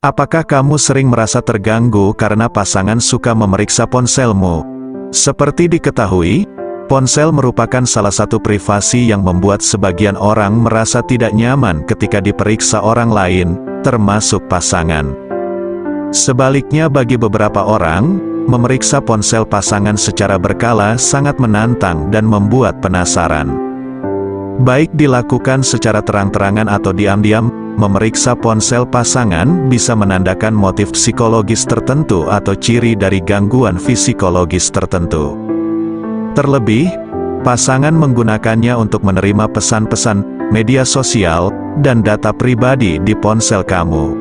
Apakah kamu sering merasa terganggu karena pasangan suka memeriksa ponselmu? Seperti diketahui, ponsel merupakan salah satu privasi yang membuat sebagian orang merasa tidak nyaman ketika diperiksa orang lain, termasuk pasangan. Sebaliknya bagi beberapa orang, memeriksa ponsel pasangan secara berkala sangat menantang dan membuat penasaran. Baik dilakukan secara terang-terangan atau diam-diam, memeriksa ponsel pasangan bisa menandakan motif psikologis tertentu atau ciri dari gangguan psikologis tertentu. Terlebih, pasangan menggunakannya untuk menerima pesan-pesan, media sosial, dan data pribadi di ponsel kamu.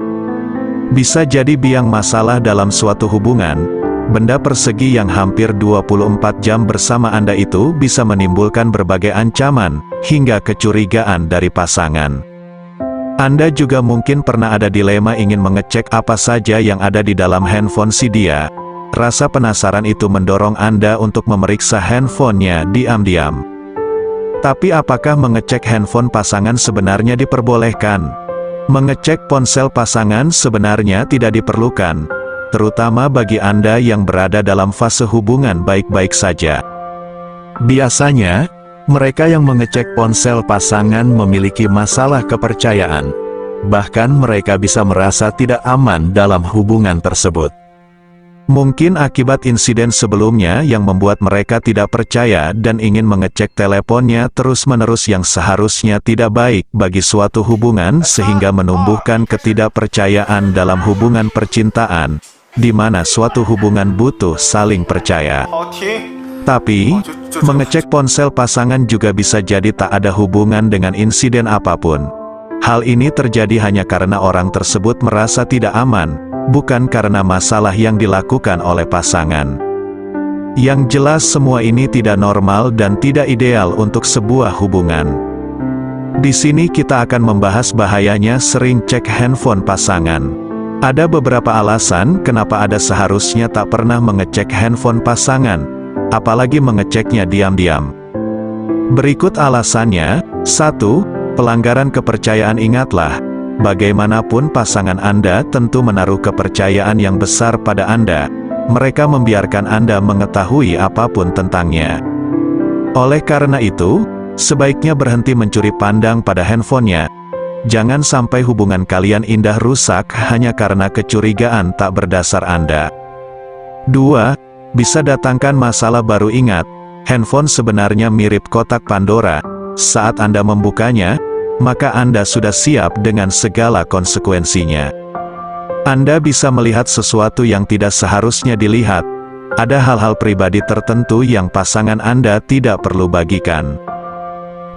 Bisa jadi biang masalah dalam suatu hubungan. Benda persegi yang hampir 24 jam bersama Anda itu bisa menimbulkan berbagai ancaman, hingga kecurigaan dari pasangan. Anda juga mungkin pernah ada dilema ingin mengecek apa saja yang ada di dalam handphone si dia. Rasa penasaran itu mendorong Anda untuk memeriksa handphonenya diam-diam. Tapi apakah mengecek handphone pasangan sebenarnya diperbolehkan? Mengecek ponsel pasangan sebenarnya tidak diperlukan, terutama bagi Anda yang berada dalam fase hubungan baik-baik saja. Biasanya, mereka yang mengecek ponsel pasangan memiliki masalah kepercayaan. Bahkan mereka bisa merasa tidak aman dalam hubungan tersebut. Mungkin akibat insiden sebelumnya yang membuat mereka tidak percaya dan ingin mengecek teleponnya terus-menerus yang seharusnya tidak baik bagi suatu hubungan sehingga menumbuhkan ketidakpercayaan dalam hubungan percintaan, di mana suatu hubungan butuh saling percaya. Tapi, mengecek ponsel pasangan juga bisa jadi tak ada hubungan dengan insiden apapun. Hal ini terjadi hanya karena orang tersebut merasa tidak aman, bukan karena masalah yang dilakukan oleh pasangan. Yang jelas semua ini tidak normal dan tidak ideal untuk sebuah hubungan. Di sini kita akan membahas bahayanya sering cek handphone pasangan. Ada beberapa alasan kenapa Anda seharusnya tak pernah mengecek handphone pasangan, apalagi mengeceknya diam-diam. Berikut alasannya. 1. Pelanggaran kepercayaan. Ingatlah, bagaimanapun pasangan Anda tentu menaruh kepercayaan yang besar pada Anda. Mereka membiarkan Anda mengetahui apapun tentangnya. Oleh karena itu, sebaiknya berhenti mencuri pandang pada handphonenya. Jangan sampai hubungan kalian indah rusak hanya karena kecurigaan tak berdasar Anda. 2. Bisa datangkan masalah baru. Ingat, handphone sebenarnya mirip kotak Pandora. Saat Anda membukanya, maka Anda sudah siap dengan segala konsekuensinya. Anda bisa melihat sesuatu yang tidak seharusnya dilihat. Ada hal-hal pribadi tertentu yang pasangan Anda tidak perlu bagikan.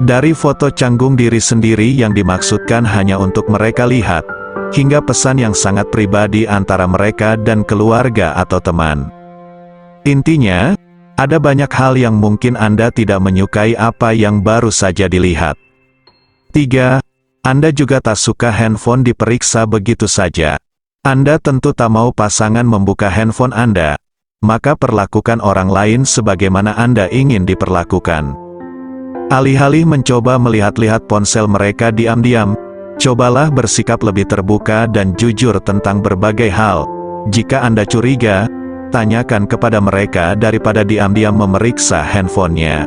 Dari foto canggung diri sendiri yang dimaksudkan hanya untuk mereka lihat, hingga pesan yang sangat pribadi antara mereka dan keluarga atau teman. Intinya, ada banyak hal yang mungkin Anda tidak menyukai apa yang baru saja dilihat. 3. Anda juga tak suka handphone diperiksa begitu saja. Anda tentu tak mau pasangan membuka handphone Anda, maka perlakukan orang lain sebagaimana Anda ingin diperlakukan. Alih-alih mencoba melihat-lihat ponsel mereka diam-diam, cobalah bersikap lebih terbuka dan jujur tentang berbagai hal. Jika Anda curiga, tanyakan kepada mereka daripada diam-diam memeriksa handphonenya.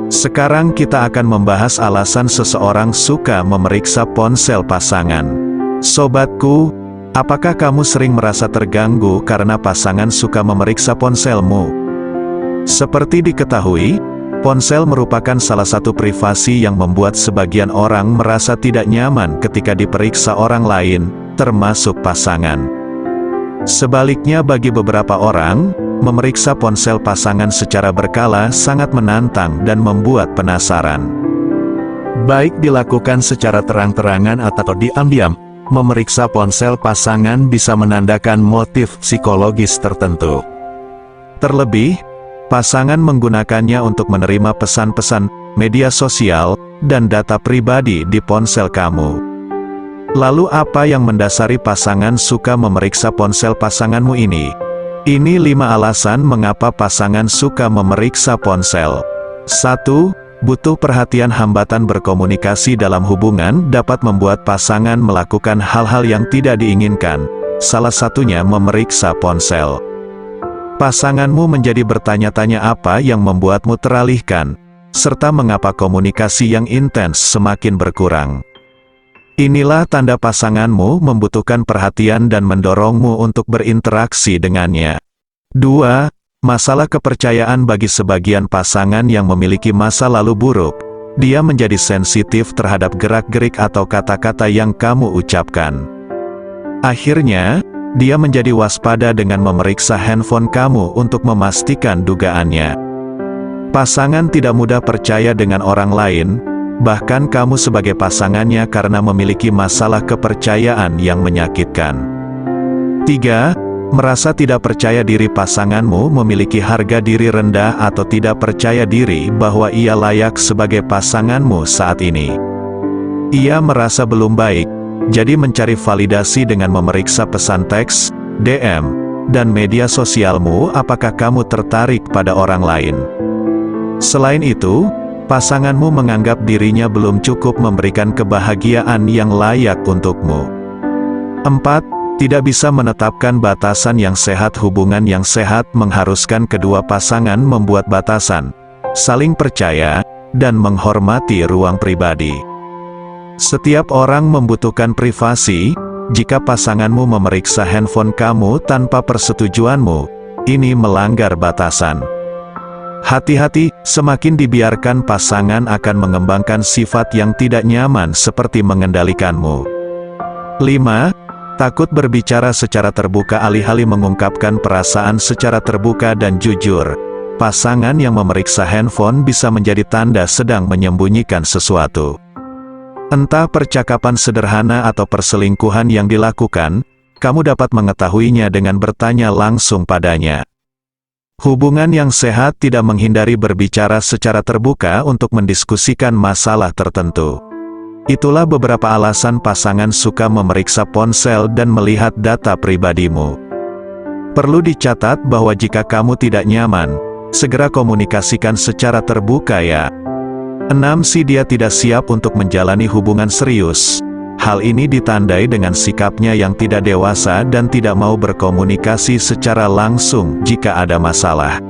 Sekarang kita akan membahas alasan seseorang suka memeriksa ponsel pasangan. Sobatku, apakah kamu sering merasa terganggu karena pasangan suka memeriksa ponselmu? Seperti diketahui, ponsel merupakan salah satu privasi yang membuat sebagian orang merasa tidak nyaman ketika diperiksa orang lain, termasuk pasangan. Sebaliknya bagi beberapa orang, memeriksa ponsel pasangan secara berkala sangat menantang dan membuat penasaran. Baik dilakukan secara terang-terangan atau diam-diam, memeriksa ponsel pasangan bisa menandakan motif psikologis tertentu. Terlebih, pasangan menggunakannya untuk menerima pesan-pesan, media sosial, dan data pribadi di ponsel kamu. Lalu apa yang mendasari pasangan suka memeriksa ponsel pasanganmu ini? Ini 5 alasan mengapa pasangan suka memeriksa ponsel. 1. Butuh perhatian. Hambatan berkomunikasi dalam hubungan dapat membuat pasangan melakukan hal-hal yang tidak diinginkan, salah satunya memeriksa ponsel. Pasanganmu menjadi bertanya-tanya apa yang membuatmu teralihkan, serta mengapa komunikasi yang intens semakin berkurang. Inilah tanda pasanganmu membutuhkan perhatian dan mendorongmu untuk berinteraksi dengannya. 2. Masalah kepercayaan. Bagi sebagian pasangan yang memiliki masa lalu buruk, dia menjadi sensitif terhadap gerak-gerik atau kata-kata yang kamu ucapkan. Akhirnya, dia menjadi waspada dengan memeriksa handphone kamu untuk memastikan dugaannya. Pasangan tidak mudah percaya dengan orang lain, bahkan kamu sebagai pasangannya, karena memiliki masalah kepercayaan yang menyakitkan. 3. Merasa tidak percaya diri. Pasanganmu memiliki harga diri rendah atau tidak percaya diri bahwa ia layak sebagai pasanganmu saat ini. Ia merasa belum baik, jadi mencari validasi dengan memeriksa pesan teks, DM, dan media sosialmu apakah kamu tertarik pada orang lain. Selain itu, pasanganmu menganggap dirinya belum cukup memberikan kebahagiaan yang layak untukmu. 4. Tidak bisa menetapkan batasan yang sehat. Hubungan yang sehat mengharuskan kedua pasangan membuat batasan, saling percaya, dan menghormati ruang pribadi. Setiap orang membutuhkan privasi. Jika pasanganmu memeriksa handphone kamu tanpa persetujuanmu, ini melanggar batasan. Hati-hati, semakin dibiarkan pasangan akan mengembangkan sifat yang tidak nyaman seperti mengendalikanmu. 5. Takut berbicara secara terbuka. Alih-alih mengungkapkan perasaan secara terbuka dan jujur, pasangan yang memeriksa handphone bisa menjadi tanda sedang menyembunyikan sesuatu. Entah percakapan sederhana atau perselingkuhan yang dilakukan, kamu dapat mengetahuinya dengan bertanya langsung padanya. Hubungan yang sehat tidak menghindari berbicara secara terbuka untuk mendiskusikan masalah tertentu. Itulah beberapa alasan pasangan suka memeriksa ponsel dan melihat data pribadimu. Perlu dicatat bahwa jika kamu tidak nyaman, segera komunikasikan secara terbuka ya. 6. Dia tidak siap untuk menjalani hubungan serius. Hal ini ditandai dengan sikapnya yang tidak dewasa dan tidak mau berkomunikasi secara langsung jika ada masalah.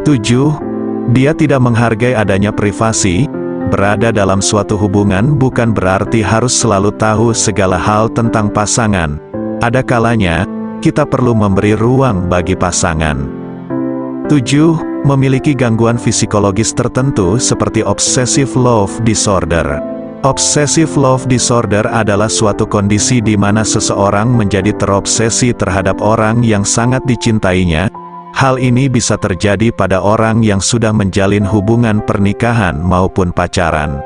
7. Dia tidak menghargai adanya privasi. Berada dalam suatu hubungan bukan berarti harus selalu tahu segala hal tentang pasangan. Ada kalanya, kita perlu memberi ruang bagi pasangan. 7. Memiliki gangguan psikologis tertentu seperti obsessive love disorder. Obsessive love disorder adalah suatu kondisi di mana seseorang menjadi terobsesi terhadap orang yang sangat dicintainya. Hal ini bisa terjadi pada orang yang sudah menjalin hubungan pernikahan maupun pacaran.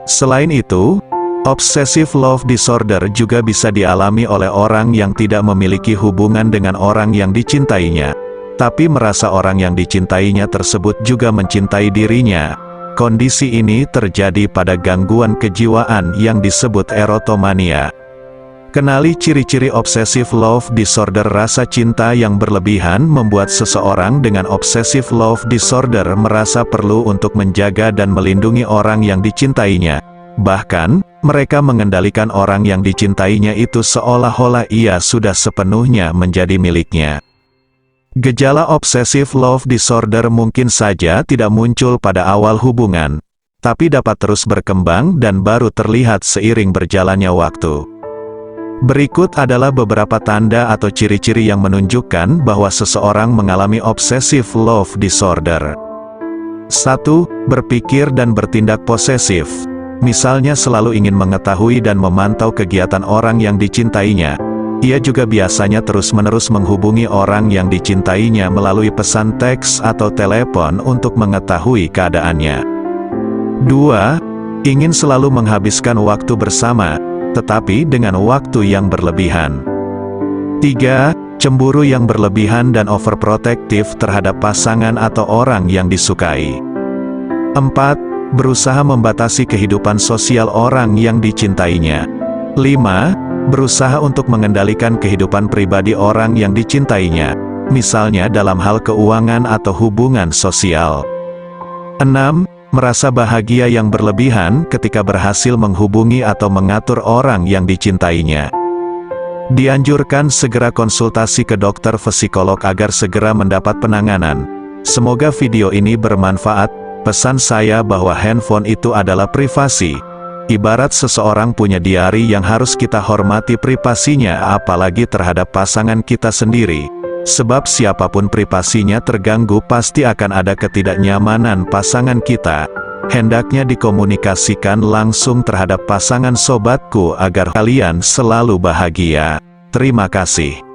Selain itu, obsessive love disorder juga bisa dialami oleh orang yang tidak memiliki hubungan dengan orang yang dicintainya, tapi merasa orang yang dicintainya tersebut juga mencintai dirinya. Kondisi ini terjadi pada gangguan kejiwaan yang disebut erotomania. Kenali ciri-ciri obsessive love disorder. Rasa cinta yang berlebihan membuat seseorang dengan obsessive love disorder merasa perlu untuk menjaga dan melindungi orang yang dicintainya. Bahkan, mereka mengendalikan orang yang dicintainya itu seolah-olah ia sudah sepenuhnya menjadi miliknya. Gejala obsessive love disorder mungkin saja tidak muncul pada awal hubungan, tapi dapat terus berkembang dan baru terlihat seiring berjalannya waktu. Berikut adalah beberapa tanda atau ciri-ciri yang menunjukkan bahwa seseorang mengalami obsessive love disorder. 1. Berpikir dan bertindak posesif. Misalnya selalu ingin mengetahui dan memantau kegiatan orang yang dicintainya. Ia juga biasanya terus-menerus menghubungi orang yang dicintainya melalui pesan teks atau telepon untuk mengetahui keadaannya. 2. Ingin selalu menghabiskan waktu bersama, tetapi dengan waktu yang berlebihan. 3. Cemburu yang berlebihan dan overprotective terhadap pasangan atau orang yang disukai. 4. Berusaha membatasi kehidupan sosial orang yang dicintainya. 5. Berusaha untuk mengendalikan kehidupan pribadi orang yang dicintainya, misalnya dalam hal keuangan atau hubungan sosial. 6. merasa bahagia yang berlebihan ketika berhasil menghubungi atau mengatur orang yang dicintainya. Dianjurkan segera konsultasi ke dokter psikolog agar segera mendapat penanganan. Semoga video ini bermanfaat. Pesan saya bahwa handphone itu adalah privasi. Ibarat seseorang punya diari yang harus kita hormati privasinya, apalagi terhadap pasangan kita sendiri. Sebab siapapun privasinya terganggu pasti akan ada ketidaknyamanan pasangan kita. Hendaknya dikomunikasikan langsung terhadap pasangan sobatku agar kalian selalu bahagia. Terima kasih.